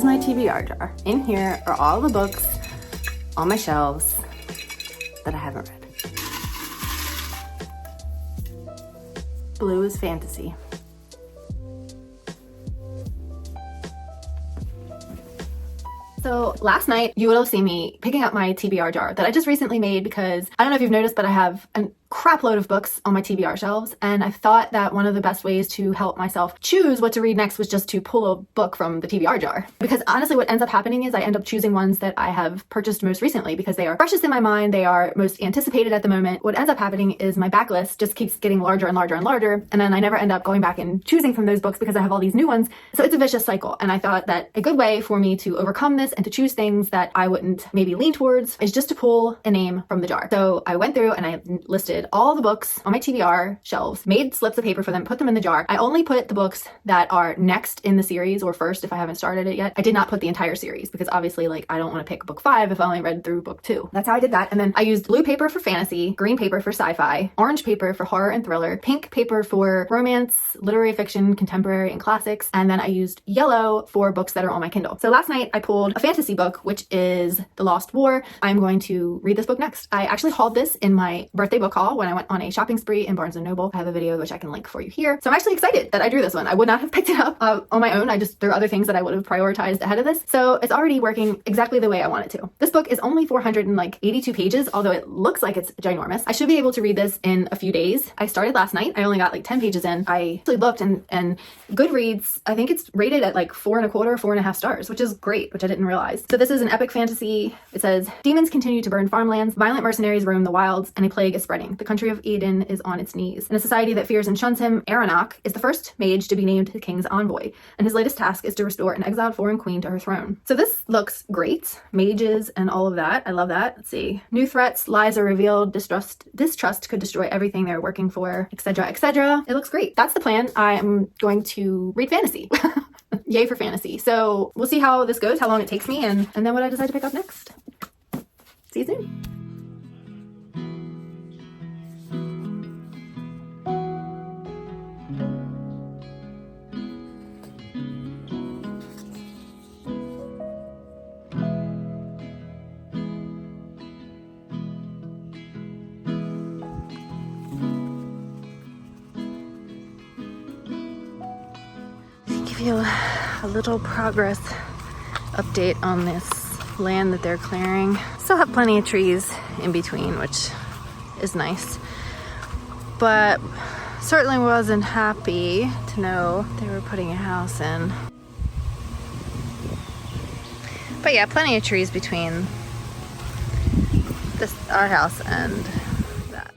is my TBR jar. In here are all the books on my shelves that I haven't read. Blue is fantasy. So last night you would have seen me picking up my TBR jar that I just recently made because I don't know if you've noticed, but I have a crap load of books on my TBR shelves, and I thought that one of the best ways to help myself choose what to read next was just to pull a book from the TBR jar. Because honestly what ends up happening is I end up choosing ones that I have purchased most recently because they are freshest in my mind, they are most anticipated at the moment. What ends up happening is my backlist just keeps getting larger and larger and larger, and then I never end up going back and choosing from those books because I have all these new ones. So it's a vicious cycle, and I thought that a good way for me to overcome this and to choose things that I wouldn't maybe lean towards is just to pull a name from the jar. So I went through and I listed all the books on my TBR shelves, made slips of paper for them, put them in the jar. I only put the books that are next in the series or first if I haven't started it yet. I did not put the entire series because obviously like I don't want to pick book 5 if I only read through book 2. That's how I did that. And then I used blue paper for fantasy, green paper for sci-fi, orange paper for horror and thriller, pink paper for romance, literary fiction, contemporary, and classics. And then I used yellow for books that are on my Kindle. So last night I pulled a fantasy book, which is The Lost War. I'm going to read this book next. I actually hauled this in my birthday book haul when I went on a shopping spree in Barnes & Noble. I have a video which I can link for you here. So I'm actually excited that I drew this one. I would not have picked it up on my own. There are other things that I would have prioritized ahead of this. So it's already working exactly the way I want it to. This book is only 482 pages, although it looks like it's ginormous. I should be able to read this in a few days. I started last night. I only got like 10 pages in. I actually looked and Goodreads, I think it's rated at like 4.25, 4.5 stars, which is great, which I didn't realize. So this is an epic fantasy. It says, demons continue to burn farmlands, violent mercenaries roam the wilds, and a plague is spreading. The country of Eden is on its knees. In a society that fears and shuns him, Aronach is the first mage to be named the king's envoy, and his latest task is to restore an exiled foreign queen to her throne. So this looks great. Mages and all of that. I love that. Let's see. New threats, lies are revealed, distrust could destroy everything they're working for, etc., etc. It looks great. That's the plan. I am going to read fantasy. Yay for fantasy. So we'll see how this goes, how long it takes me, and then what I decide to pick up next. See you soon. Give you a little progress update on this land that they're clearing. Still have plenty of trees in between, which is nice, but certainly wasn't happy to know they were putting a house in. But yeah, plenty of trees between our house and that.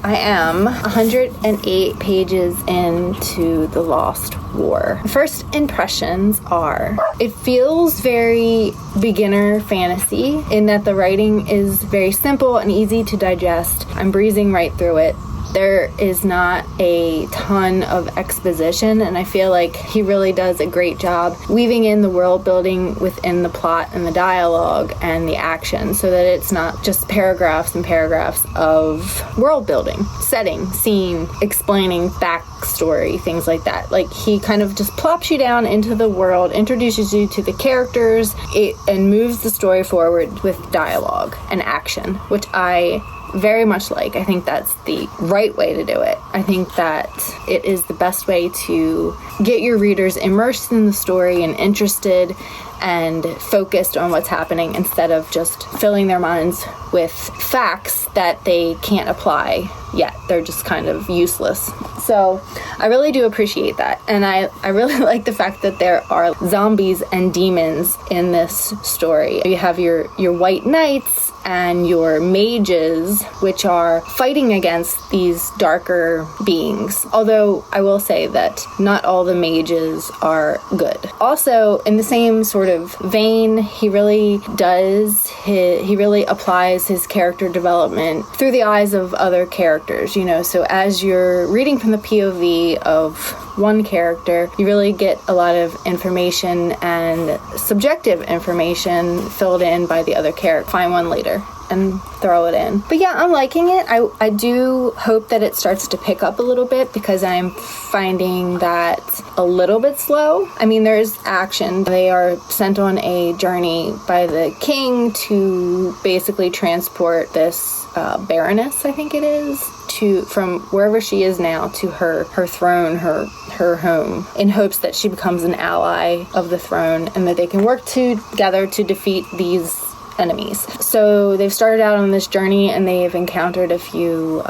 I am 108 pages into The Lost War. First impressions are, it feels very beginner fantasy in that the writing is very simple and easy to digest. I'm breezing right through it. There is not a ton of exposition, and I feel like he really does a great job weaving in the world building within the plot and the dialogue and the action, so that it's not just paragraphs and paragraphs of world building, setting, scene, explaining backstory, things like that. Like, he kind of just plops you down into the world, introduces you to the characters, and moves the story forward with dialogue and action, which I very much like. I think that's the right way to do it. I think that it is the best way to get your readers immersed in the story and interested and focused on what's happening, instead of just filling their minds with facts that they can't apply yet. They're just kind of useless. So I really do appreciate that. And I really like the fact that there are zombies and demons in this story. You have your white knights and your mages, which are fighting against these darker beings. Although I will say that not all the mages are good. Also, in the same sort of vein, he really applies his character development through the eyes of other characters, you know. So as you're reading from the POV of one character, you really get a lot of information and subjective information filled in by the other character. Find one later and throw it in. But yeah, I'm liking it. I do hope that it starts to pick up a little bit, because I'm finding that a little bit slow. I mean, there's action. They are sent on a journey by the king to basically transport this Baroness, I think it is, from wherever she is now to her throne, her home, in hopes that she becomes an ally of the throne and that they can work together to defeat these enemies. So they've started out on this journey and they've encountered a few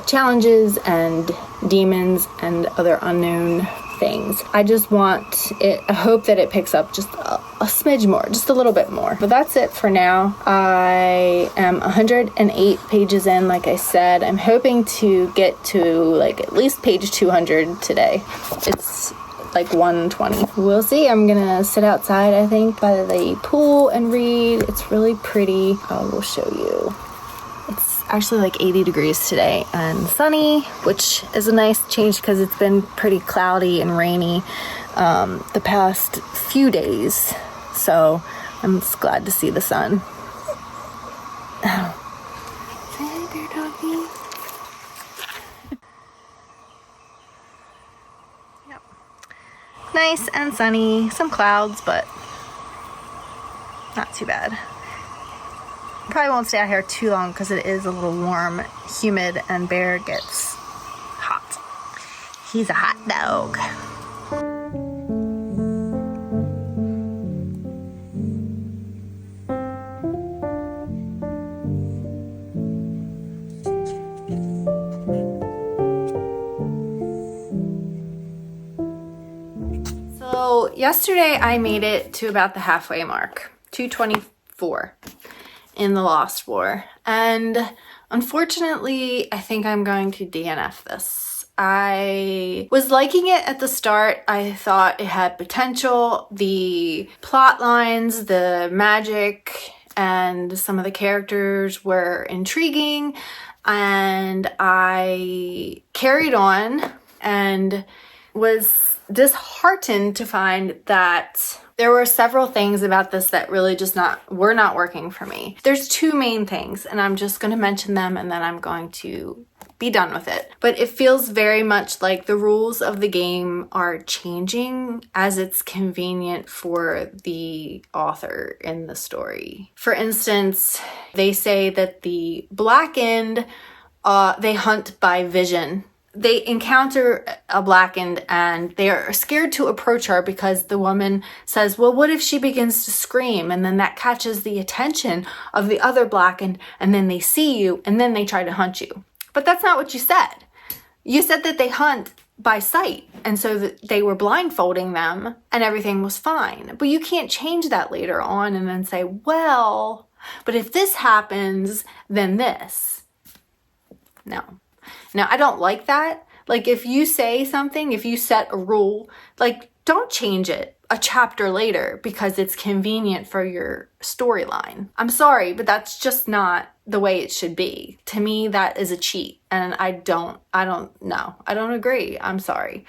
challenges and demons and other unknown things. I just want it, I hope that it picks up just a smidge more, just a little bit more. But that's it for now. I am 108 pages in, like I said. I'm hoping to get to like at least page 200 today. It's like 120. We'll see. I'm gonna sit outside, I think, by the pool and read. It's really pretty. I will show you. It's actually like 80 degrees today and sunny, which is a nice change because it's been pretty cloudy and rainy the past few days. So I'm just glad to see the sun. Say hi there, doggy. Yep. Nice and sunny. Some clouds, but not too bad. Probably won't stay out here too long because it is a little warm, humid, and Bear gets hot. He's a hot dog. So yesterday I made it to about the halfway mark, 224. In The Lost War, and unfortunately I think I'm going to DNF this. I was liking it at the start. I thought it had potential. The plot lines, the magic, and some of the characters were intriguing, and I carried on and was disheartened to find that there were several things about this that really just were not working for me. There's two main things, and I'm just going to mention them and then I'm going to be done with it. But it feels very much like the rules of the game are changing as it's convenient for the author in the story. For instance, they say that the Blackened, they hunt by vision. They encounter a Blackened and they are scared to approach her because the woman says, well, what if she begins to scream? And then that catches the attention of the other Blackened, and then they see you and then they try to hunt you. But that's not what you said. You said that they hunt by sight, and so that they were blindfolding them and everything was fine. But you can't change that later on and then say, well, but if this happens, then this. No. Now, I don't like that. Like, if you say something, if you set a rule, like, don't change it a chapter later because it's convenient for your storyline. I'm sorry, but that's just not the way it should be. To me, that is a cheat, and I don't agree. I'm sorry.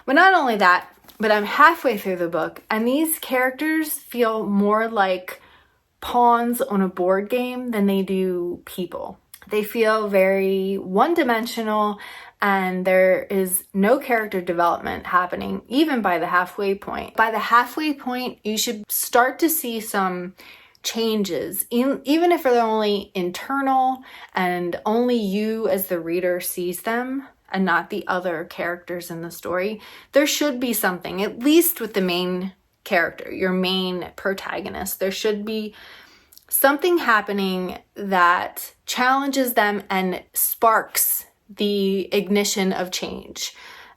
But not only that, but I'm halfway through the book, and these characters feel more like pawns on a board game than they do people. They feel very one-dimensional, and there is no character development happening even by the halfway point. By the halfway point, you should start to see some changes, even if they're only internal and only you as the reader sees them and not the other characters in the story. There should be something, at least with the main character, your main protagonist. There should be something happening that challenges them and sparks the ignition of change.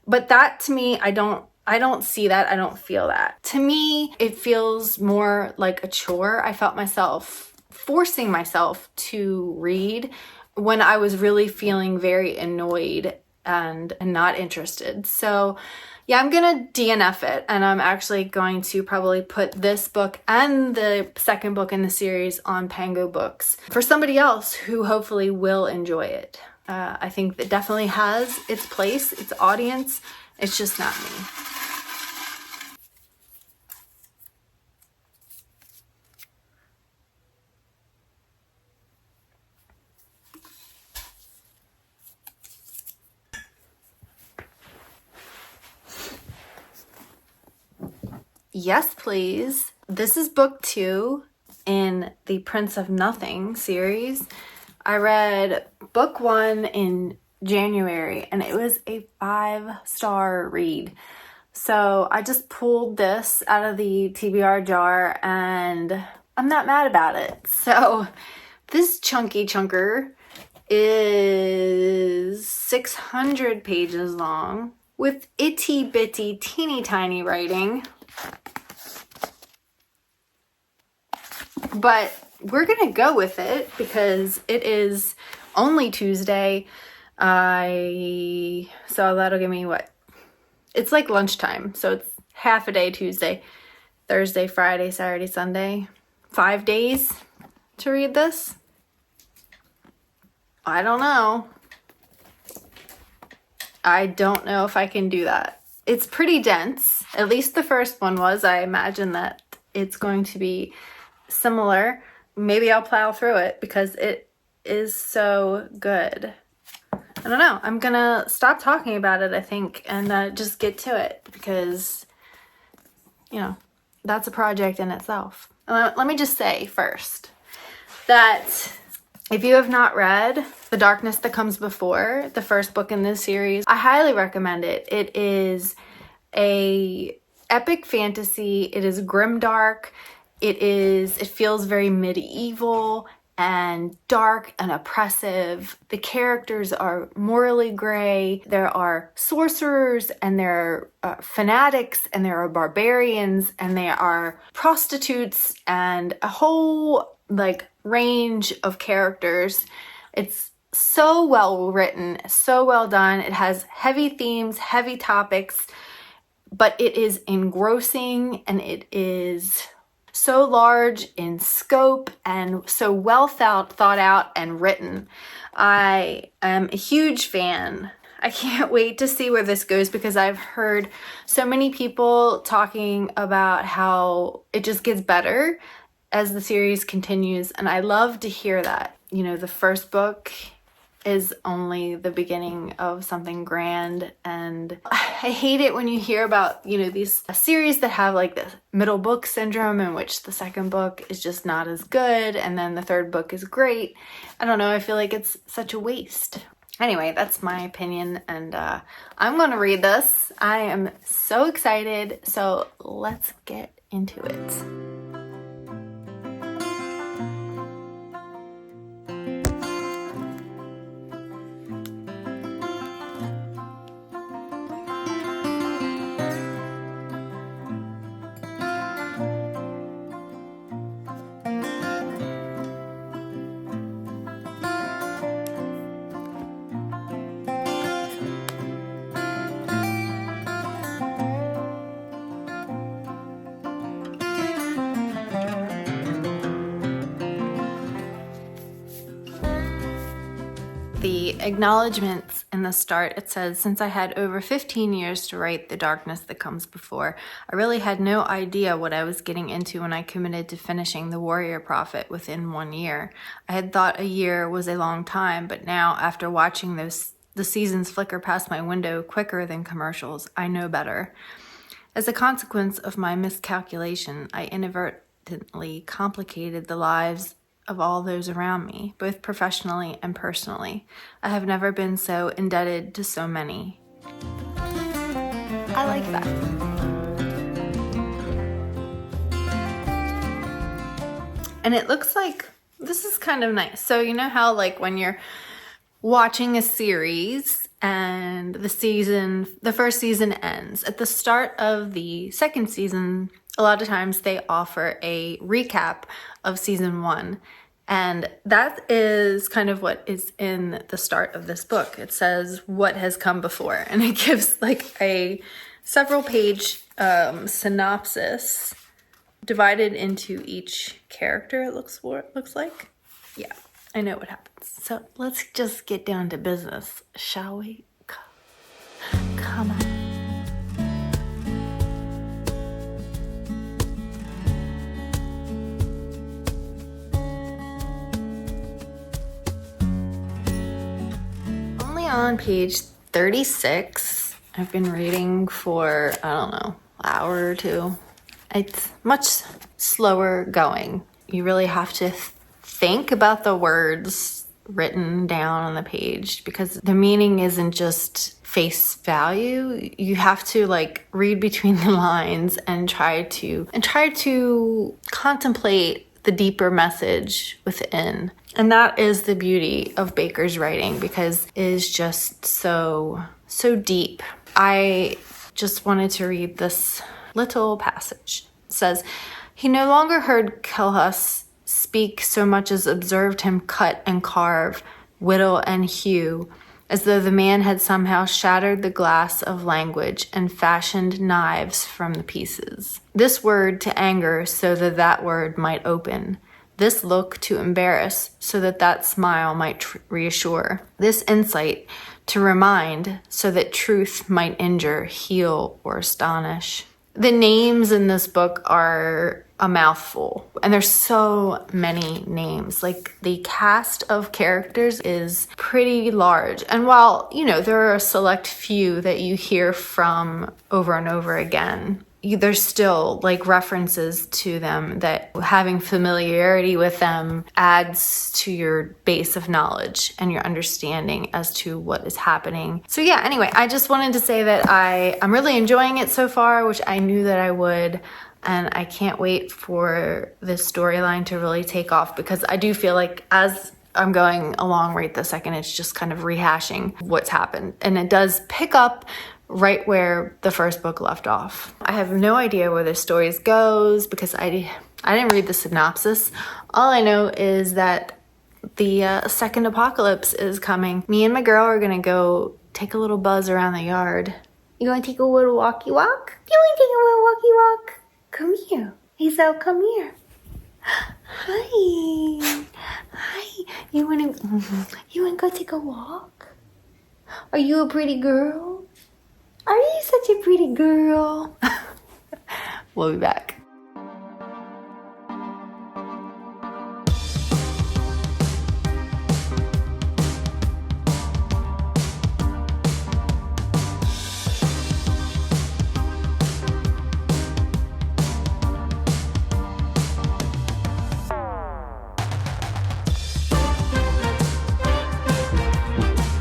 But that, to me, I don't see that. I don't feel that. To me, it feels more like a chore. I felt myself forcing myself to read when I was really feeling very annoyed and not interested. So yeah, I'm gonna DNF it, and I'm actually going to probably put this book and the second book in the series on Pango Books for somebody else who hopefully will enjoy it. I think that definitely has its place, its audience. It's just not me. Yes, please. This is book 2 in the Prince of Nothing series. I read book 1 in January, and it was a 5-star read. So I just pulled this out of the TBR jar, and I'm not mad about it. So this chunky chunker is 600 pages long with itty bitty teeny tiny writing. But we're gonna go with it because it is only Tuesday. So that'll give me what? It's like lunchtime. So it's half a day Tuesday, Thursday, Friday, Saturday, Sunday. 5 days to read this? I don't know. I don't know if I can do that. It's pretty dense. At least the first one was. I imagine that it's going to be similar. Maybe I'll plow through it because it is so good. I don't know. I'm gonna stop talking about it, I think, and just get to it because, you know, that's a project in itself. Let me just say first that if you have not read The Darkness That Comes Before, the first book in this series, I highly recommend it. It is a epic fantasy. It is grimdark. It feels very medieval and dark and oppressive. The characters are morally gray. There are sorcerers, and there are fanatics, and there are barbarians, and there are prostitutes, and a whole range of characters. It's so well written, so well done. It has heavy themes, heavy topics, but it is engrossing, and it is so large in scope and so well thought out and written. I am a huge fan. I can't wait to see where this goes because I've heard so many people talking about how it just gets better as the series continues, and I love to hear that. You know, the first book is only the beginning of something grand, and I hate it when you hear about, you know, these series that have like the middle book syndrome in which the second book is just not as good and then the third book is great. I don't know, I feel like it's such a waste. Anyway, that's my opinion, and I'm gonna read this. I am so excited, so let's get into it. acknowledgements in the start, it says, since I had over 15 years to write The Darkness That Comes Before, I really had no idea what I was getting into when I committed to finishing The Warrior Prophet within 1 year. I had thought a year was a long time, but now, after watching the seasons flicker past my window quicker than commercials, I know better. As a consequence of my miscalculation, I inadvertently complicated the lives of all those around me, both professionally and personally. I have never been so indebted to so many. I like that. And it looks like this is kind of nice. So you know how like when you're watching a series and the first season ends, at the start of the second season, a lot of times they offer a recap of season 1. And that is kind of what is in the start of this book. It says what has come before, and it gives like a several page synopsis divided into each character. It looks like. Yeah, I know what happens. So let's just get down to business, shall we? Come on. On page 36, I've been reading for, I don't know, an hour or two. It's much slower going. You really have to think about the words written down on the page because the meaning isn't just face value. You have to like read between the lines and try to contemplate the deeper message within. And that is the beauty of Baker's writing because it is just so deep. I just wanted to read this little passage. It says, he no longer heard Kelhus speak so much as observed him cut and carve, whittle and hew, as though the man had somehow shattered the glass of language and fashioned knives from the pieces. This word to anger so that that word might open. This look to embarrass so that that smile might reassure. This insight to remind so that truth might injure, heal, or astonish. The names in this book are a mouthful, and there's so many names. Like the cast of characters is pretty large. And while, you know, there are a select few that you hear from over and over again, there's still like references to them that having familiarity with them adds to your base of knowledge and your understanding as to what is happening. So yeah, anyway, I just wanted to say that I'm really enjoying it so far, which I knew that I would. And I can't wait for this storyline to really take off because I do feel like as I'm going along right this second, it's just kind of rehashing what's happened. And it does pick up right where the first book left off. I have no idea where this story goes because I didn't read the synopsis. All I know is that the second apocalypse is coming. Me and my girl are gonna go take a little buzz around the yard. You wanna take a little walkie walk? You wanna take a little walkie walk? Come here. Hazel, come here. Hi. Hi. You wanna go take a walk? Are you a pretty girl? Are you such a pretty girl? We'll be back.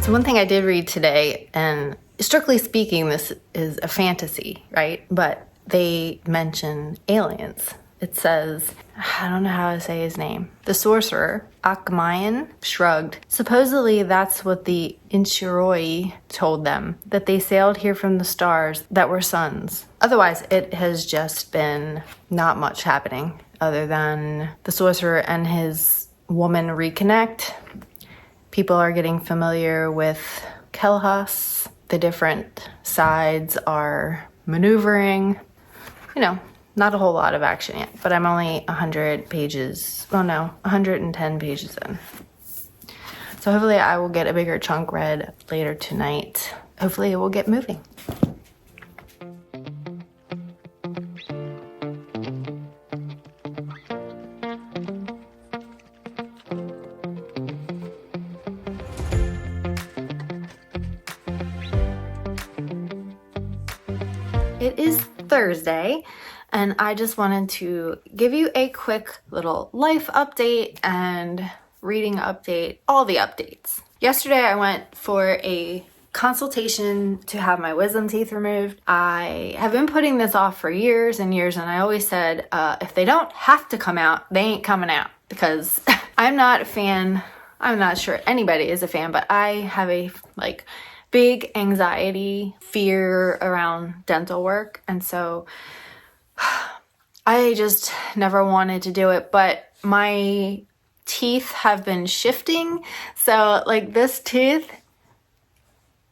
So one thing I did read today, and strictly speaking, this is a fantasy, right? But they mention aliens. It says, I don't know how to say his name. The sorcerer, Akmayan, shrugged. Supposedly that's what the Inshiroi told them, that they sailed here from the stars that were suns. Otherwise, it has just been not much happening other than the sorcerer and his woman reconnect. People are getting familiar with Kelhus. The different sides are maneuvering. You know, not a whole lot of action yet, but I'm only 110 pages in. So hopefully I will get a bigger chunk read later tonight. Hopefully it will get moving. It is Thursday, and I just wanted to give you a quick little life update and reading update, all the updates. Yesterday I went for a consultation to have my wisdom teeth removed. I have been putting this off for years and years, and I always said, if they don't have to come out, they ain't coming out, because I'm not a fan. I'm not sure anybody is a fan, but I have a big anxiety, fear around dental work. And so I just never wanted to do it, but my teeth have been shifting. So this tooth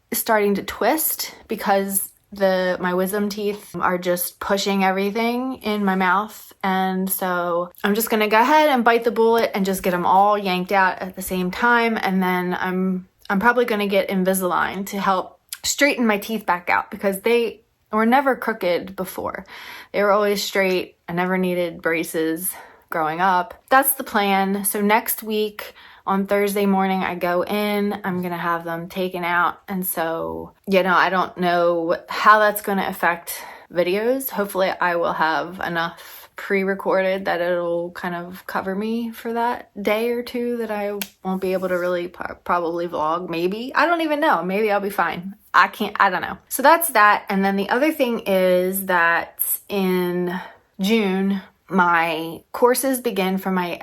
is starting to twist because my wisdom teeth are just pushing everything in my mouth. And so I'm just going to go ahead and bite the bullet and just get them all yanked out at the same time. And then I'm probably going to get Invisalign to help straighten my teeth back out, because they were never crooked before. They were always straight. I never needed braces growing up. That's the plan. So next week on Thursday morning, I go in, I'm going to have them taken out. And so, I don't know how that's going to affect videos. Hopefully I will have enough pre-recorded that it'll kind of cover me for that day or two that I won't be able to really probably vlog. Maybe. I don't even know. Maybe I'll be fine. I don't know. So that's that. And then the other thing is that in June, my courses begin for my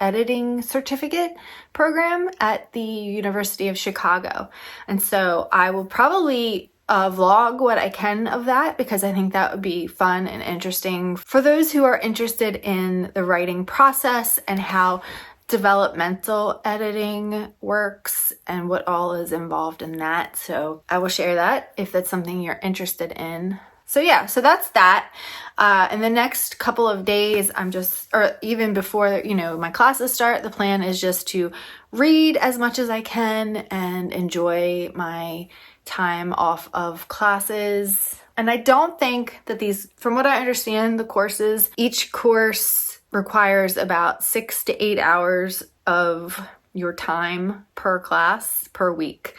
editing certificate program at the University of Chicago. And so I will probably vlog what I can of that, because I think that would be fun and interesting for those who are interested in the writing process and how developmental editing works and what all is involved in that. So I will share that if that's something you're interested in. So so that's that. In the next couple of days, or even before, my classes start, the plan is just to read as much as I can and enjoy my time off of classes. And I don't think that from what I understand, the courses, each course requires about 6 to 8 hours of your time per class per week.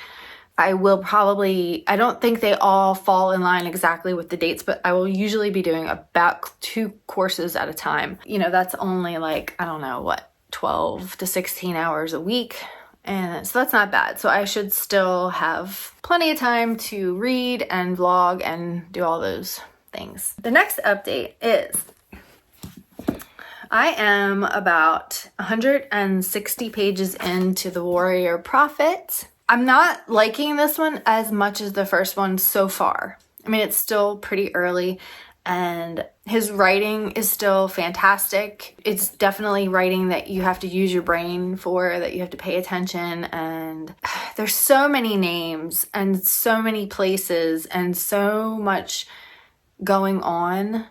I don't think they all fall in line exactly with the dates, but I will usually be doing about 2 courses at a time. That's only 12 to 16 hours a week. And so that's not bad. So I should still have plenty of time to read and vlog and do all those things. The next update is I am about 160 pages into The Warrior Prophet. I'm not liking this one as much as the first one so far. I mean, it's still pretty early, and his writing is still fantastic. It's definitely writing that you have to use your brain for, that you have to pay attention. And there's so many names and so many places and so much going on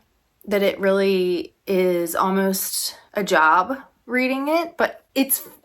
that it really is almost a job reading it, but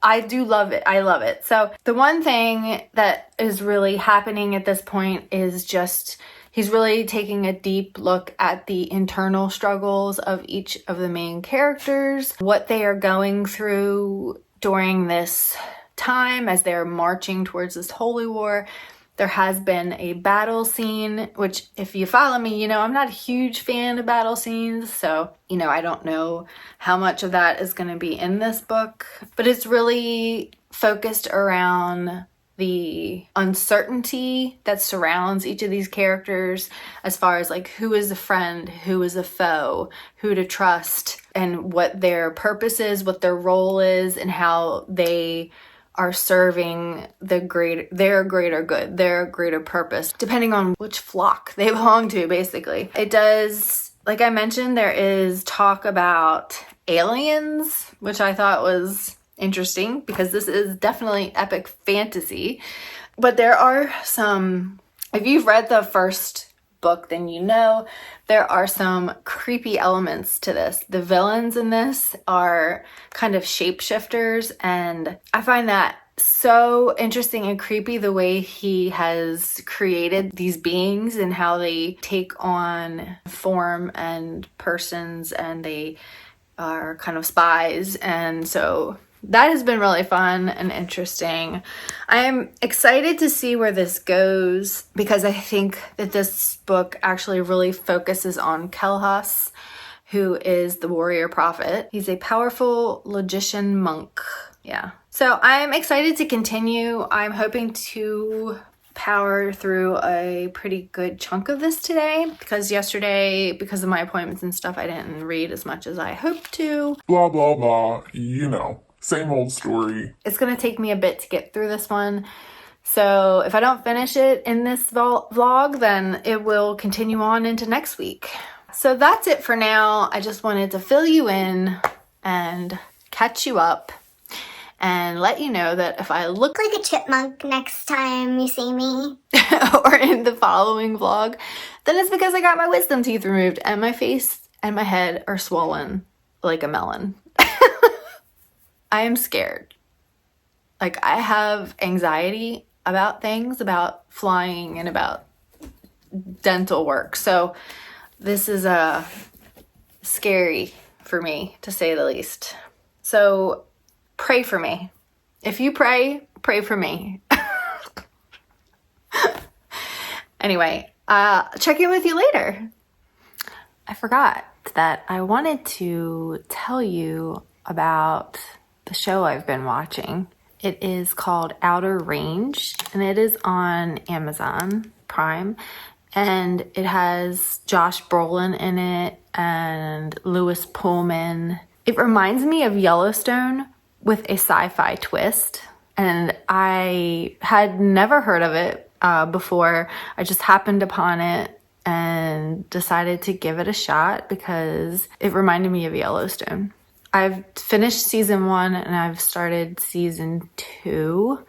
I do love it. I love it. So the one thing that is really happening at this point is just he's really taking a deep look at the internal struggles of each of the main characters, what they are going through during this time as they're marching towards this holy war. There has been a battle scene, which if you follow me, I'm not a huge fan of battle scenes. So, I don't know how much of that is going to be in this book, but it's really focused around the uncertainty that surrounds each of these characters as far as who is a friend, who is a foe, who to trust, and what their purpose is, what their role is, and how they are serving their greater good, their greater purpose, depending on which flock they belong to, basically. It does, like I mentioned, there is talk about aliens, which I thought was interesting because this is definitely epic fantasy. But there are some, if you've read the first book, then there are some creepy elements to this. The villains in this are kind of shapeshifters, and I find that so interesting and creepy the way he has created these beings and how they take on form and persons, and they are kind of spies. And so that has been really fun and interesting. I'm excited to see where this goes, because I think that this book actually really focuses on Kelhas, who is the warrior prophet. He's a powerful logician monk. Yeah. So I'm excited to continue. I'm hoping to power through a pretty good chunk of this today, because yesterday, because of my appointments and stuff, I didn't read as much as I hoped to. Blah, blah, blah. You know, same old story. It's going to take me a bit to get through this one. So if I don't finish it in this vlog, then it will continue on into next week. So that's it for now. I just wanted to fill you in and catch you up and let you know that if I look like a chipmunk next time you see me, or in the following vlog, then it's because I got my wisdom teeth removed and my face and my head are swollen like a melon. I am scared. Like, I have anxiety about things, about flying and about dental work. So this is scary for me, to say the least. So pray for me. If you pray, pray for me. Anyway, check in with you later. I forgot that I wanted to tell you about the show I've been watching. It is called Outer Range, and it is on Amazon Prime. And it has Josh Brolin in it and Lewis Pullman. It reminds me of Yellowstone with a sci-fi twist. And I had never heard of it before. I just happened upon it and decided to give it a shot because it reminded me of Yellowstone. I've finished season 1 and I've started season 2.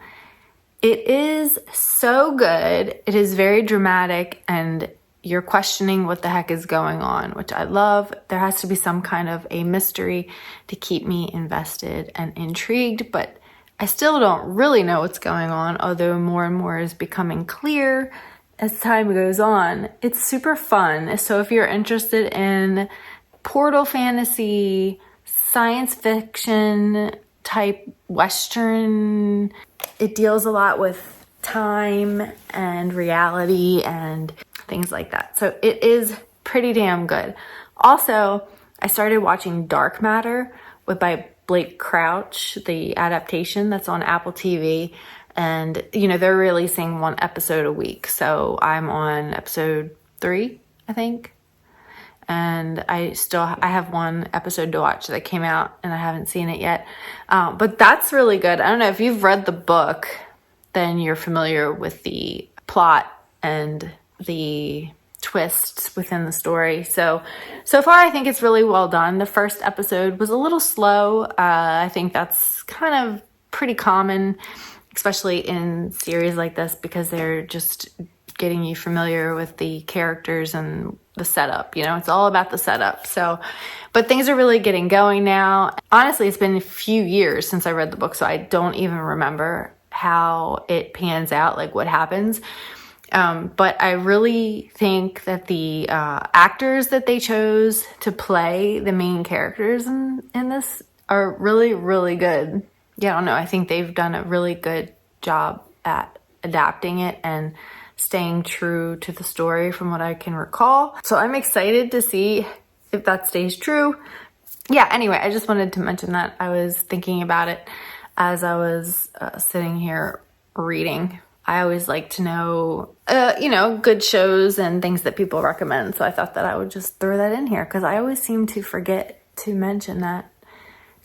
It is so good. It is very dramatic and you're questioning what the heck is going on, which I love. There has to be some kind of a mystery to keep me invested and intrigued, but I still don't really know what's going on, although more and more is becoming clear as time goes on. It's super fun. So if you're interested in portal fantasy, science fiction type Western, it deals a lot with time and reality and things like that. So it is pretty damn good. Also, I started watching Dark Matter by Blake Crouch, the adaptation that's on Apple TV. And, you know, they're releasing 1 episode a week. So I'm on episode 3, I think. And I have 1 episode to watch that came out and I haven't seen it yet. But that's really good. I don't know if you've read the book, then you're familiar with the plot and the twists within the story. So far I think it's really well done. The first episode was a little slow. I think that's kind of pretty common, especially in series like this, because they're just getting you familiar with the characters and the setup. You know, it's all about the setup. So, but things are really getting going now. Honestly, it's been a few years since I read the book, so I don't even remember how it pans out, like what happens. But I really think that the actors that they chose to play the main characters in this are really, really good. Yeah, I don't know. I think they've done a really good job at adapting it and staying true to the story from what I can recall. So I'm excited to see if that stays true. Yeah, anyway, I just wanted to mention that. I was thinking about it as I was sitting here reading. I always like to know, good shows and things that people recommend. So I thought that I would just throw that in here because I always seem to forget to mention that.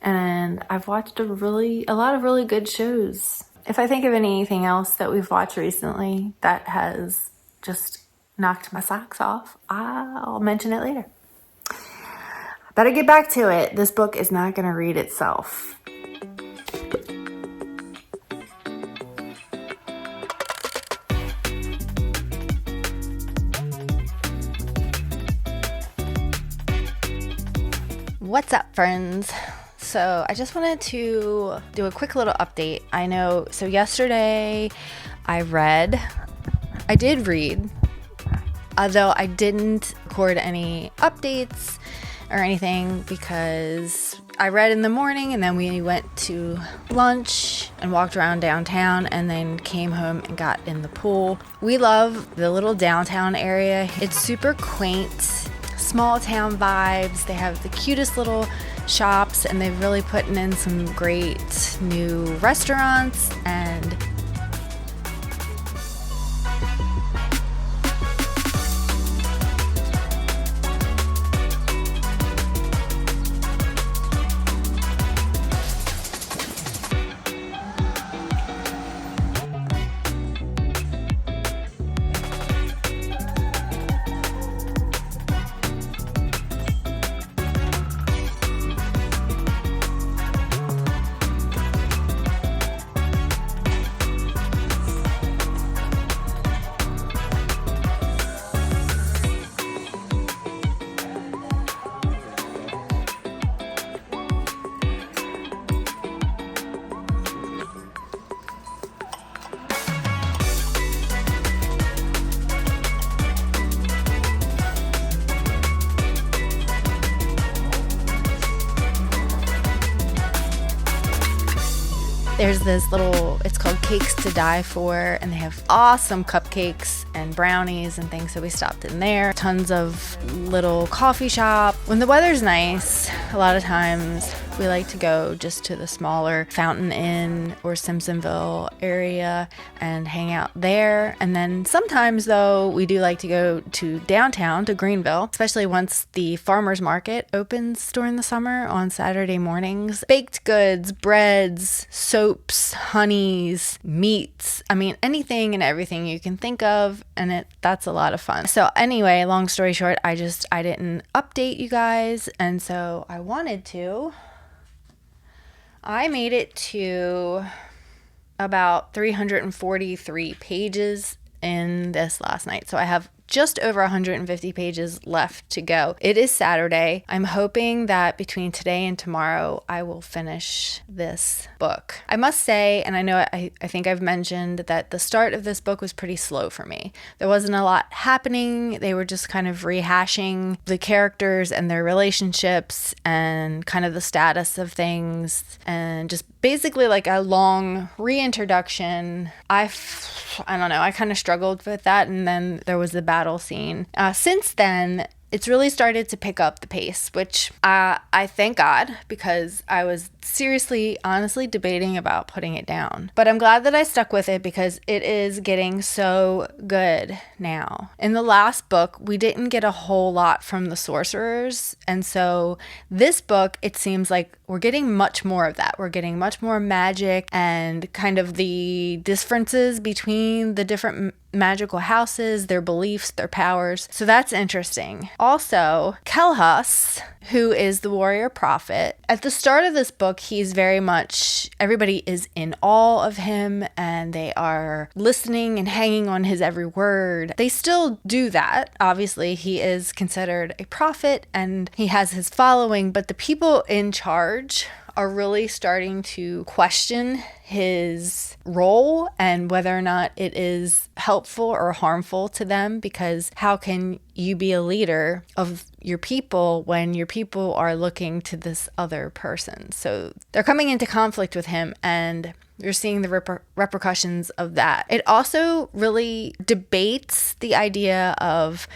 And I've watched a lot of really good shows. If I think of anything else that we've watched recently that has just knocked my socks off, I'll mention it later. Better get back to it. This book is not going to read itself. What's up, friends? So I just wanted to do a quick little update. I know, so yesterday I did read, although I didn't record any updates or anything because I read in the morning and then we went to lunch and walked around downtown and then came home and got in the pool. We love the little downtown area. It's super quaint, small town vibes. They have the cutest little shops and they've really put in some great new restaurants and there's this little, it's called Cakes to Die For, and they have awesome cupcakes and brownies and things, so we stopped in there. Tons of little coffee shop. When the weather's nice, a lot of times we like to go just to the smaller Fountain Inn or Simpsonville area and hang out there. And then sometimes, though, we do like to go to downtown, to Greenville, especially once the farmers market opens during the summer on Saturday mornings. Baked goods, breads, soaps, honeys, meats. I mean, anything and everything you can think of, and that's a lot of fun. So anyway, long story short, I didn't update you guys, and so I wanted to. I made it to about 343 pages in this last night. So I have just over 150 pages left to go. It is Saturday. I'm hoping that between today and tomorrow, I will finish this book. I must say, and I know I think I've mentioned that the start of this book was pretty slow for me. There wasn't a lot happening. They were just kind of rehashing the characters and their relationships and kind of the status of things and just basically like a long reintroduction. I don't know, I kind of struggled with that, and then there was the battle scene. Since then, it's really started to pick up the pace, which I thank God, because I was seriously, honestly debating about putting it down. But I'm glad that I stuck with it because it is getting so good now. In the last book, we didn't get a whole lot from the sorcerers. And so this book, it seems like we're getting much more of that. We're getting much more magic and kind of the differences between the different magical houses, their beliefs, their powers. So that's interesting. Also, Kelhus, who is the warrior prophet, at the start of this book, he's very much, everybody is in awe of him and they are listening and hanging on his every word. They still do that. Obviously, he is considered a prophet and he has his following, but the people in charge are really starting to question his role and whether or not it is helpful or harmful to them, because how can you be a leader of your people when your people are looking to this other person? So they're coming into conflict with him, and you're seeing the repercussions of that. It also really debates the idea of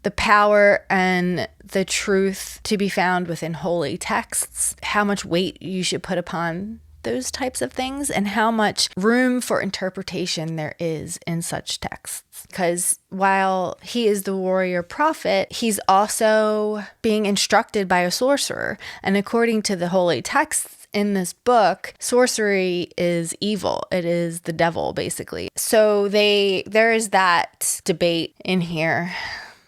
the power and the truth to be found within holy texts, how much weight you should put upon those types of things, and how much room for interpretation there is in such texts. Because while he is the warrior prophet, he's also being instructed by a sorcerer. And according to the holy texts in this book, sorcery is evil. It is the devil, basically. So there is that debate in here.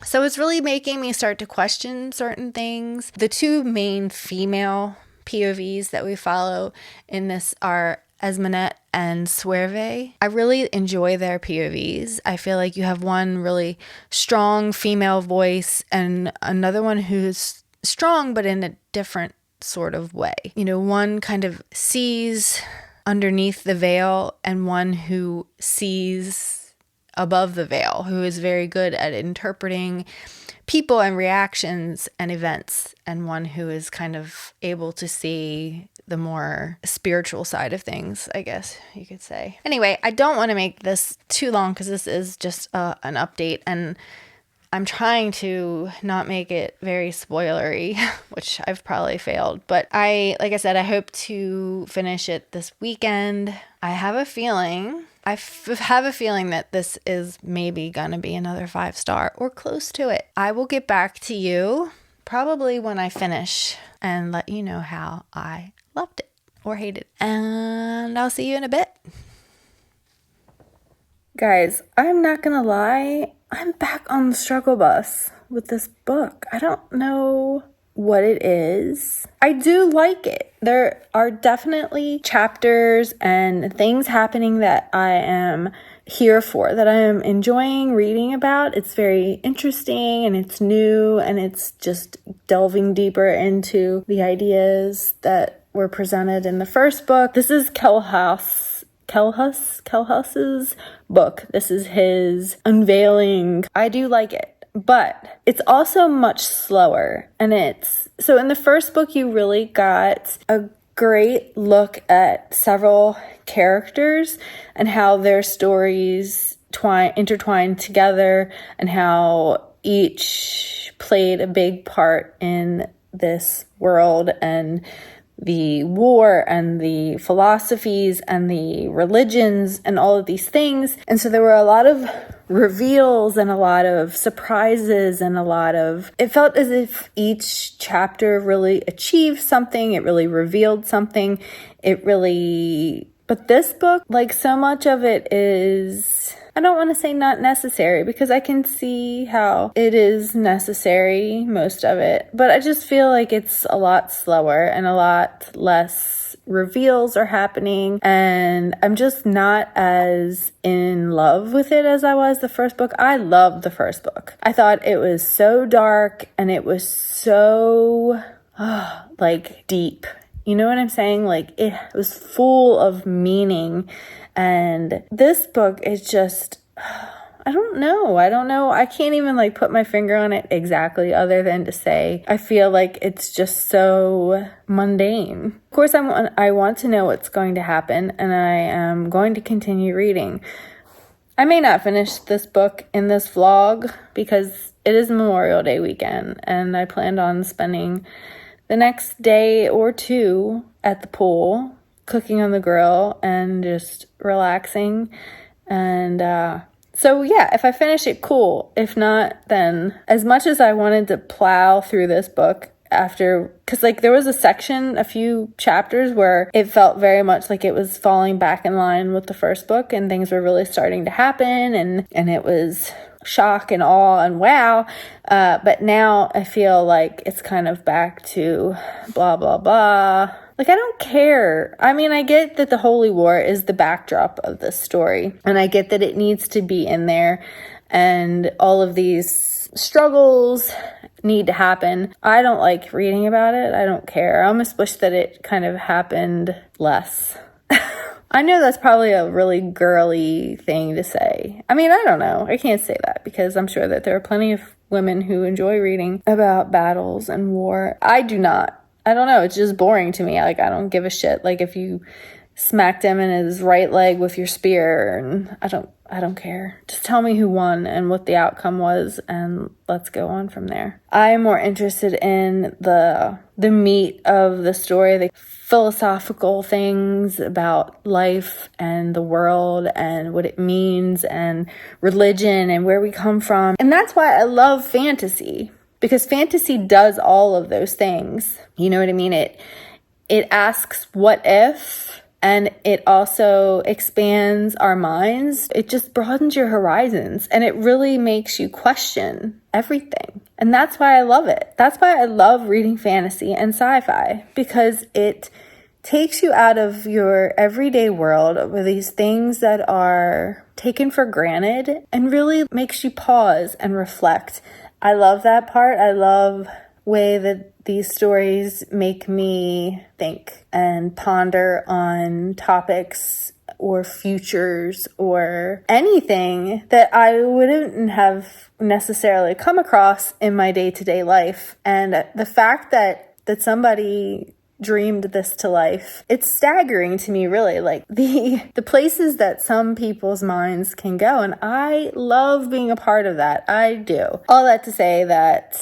So it's really making me start to question certain things. The two main female POVs that we follow in this are Esmonette and Suerve. I really enjoy their POVs. I feel like you have one really strong female voice and another one who's strong but in a different sort of way. You know, one kind of sees underneath the veil and one who sees above the veil, who is very good at interpreting people and reactions and events, and one who is kind of able to see the more spiritual side of things, I guess you could say. Anyway, I don't want to make this too long because this is just an update, and I'm trying to not make it very spoilery, which I've probably failed. But like I said, I hope to finish it this weekend. I have a feeling that this is maybe gonna be another 5-star or close to it. I will get back to you probably when I finish and let you know how I loved it or hated it. And I'll see you in a bit. Guys, I'm not gonna lie, I'm back on the struggle bus with this book. I don't know what it is. I do like it. There are definitely chapters and things happening that I am here for, that I am enjoying reading about. It's very interesting and it's new and it's just delving deeper into the ideas that were presented in the first book. This is Kelhaus's book. This is his unveiling. I do like it. But it's also much slower. And so in the first book, you really got a great look at several characters and how their stories intertwined together and how each played a big part in this world and the war and the philosophies and the religions and all of these things. And so there were a lot of reveals and a lot of surprises and it felt as if each chapter really achieved something. It really revealed something. But this book, like so much of it is, I don't want to say not necessary because I can see how it is necessary, most of it. But I just feel like it's a lot slower and a lot less reveals are happening. And I'm just not as in love with it as I was the first book. I loved the first book. I thought it was so dark and it was so deep. You know what I'm saying? Like it was full of meaning. And this book is just, I don't know. I can't even put my finger on it exactly other than to say, I feel like it's just so mundane. Of course, I want to know what's going to happen and I am going to continue reading. I may not finish this book in this vlog because it is Memorial Day weekend and I planned on spending the next day or two at the pool, cooking on the grill and just relaxing. And so yeah, if I finish it, cool. If not, then as much as I wanted to plow through this book because there was a few chapters where it felt very much like it was falling back in line with the first book and things were really starting to happen and it was shock and awe and wow. But now I feel like it's kind of back to blah, blah, blah. I don't care. I mean, I get that the Holy War is the backdrop of this story. And I get that it needs to be in there. And all of these struggles need to happen. I don't like reading about it. I don't care. I almost wish that it kind of happened less. I know that's probably a really girly thing to say. I mean, I don't know. I can't say that because I'm sure that there are plenty of women who enjoy reading about battles and war. I do not. I don't know. It's just boring to me. I don't give a shit. If you smacked him in his right leg with your spear, and I don't care. Just tell me who won and what the outcome was, and let's go on from there. I'm more interested in the meat of the story, the philosophical things about life and the world and what it means and religion and where we come from. And that's why I love fantasy, because fantasy does all of those things. You know what I mean? It asks what if, and it also expands our minds. It just broadens your horizons and it really makes you question everything. And that's why I love it. That's why I love reading fantasy and sci-fi, because it takes you out of your everyday world with these things that are taken for granted and really makes you pause and reflect. I love that part. I love way that these stories make me think and ponder on topics or futures or anything that I wouldn't have necessarily come across in my day-to-day life. And the fact that somebody dreamed this to life, it's staggering to me, really, like the places that some people's minds can go, and I love being a part of that. I do. All that to say that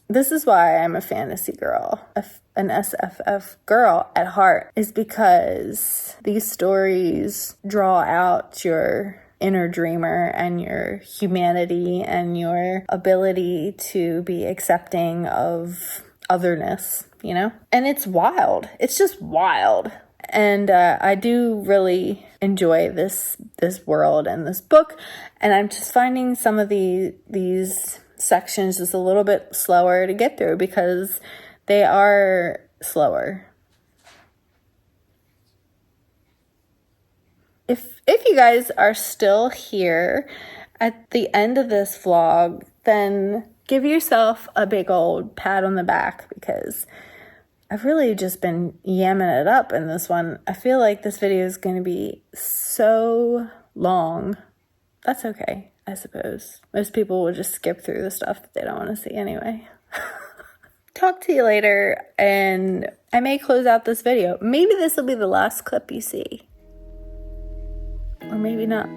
this is why I'm a fantasy girl, an SFF girl at heart, is because these stories draw out your inner dreamer and your humanity and your ability to be accepting of otherness, you know? And it's wild. It's just wild. And I do really enjoy this world and this book. And I'm just finding some of these sections just a little bit slower to get through because they are slower. If you guys are still here at the end of this vlog, then give yourself a big old pat on the back because I've really just been yamming it up in this one. I feel like this video is going to be so long. That's okay, I suppose. Most people will just skip through the stuff that they don't want to see anyway. Talk to you later, and I may close out this video. Maybe this will be the last clip you see. Or maybe not.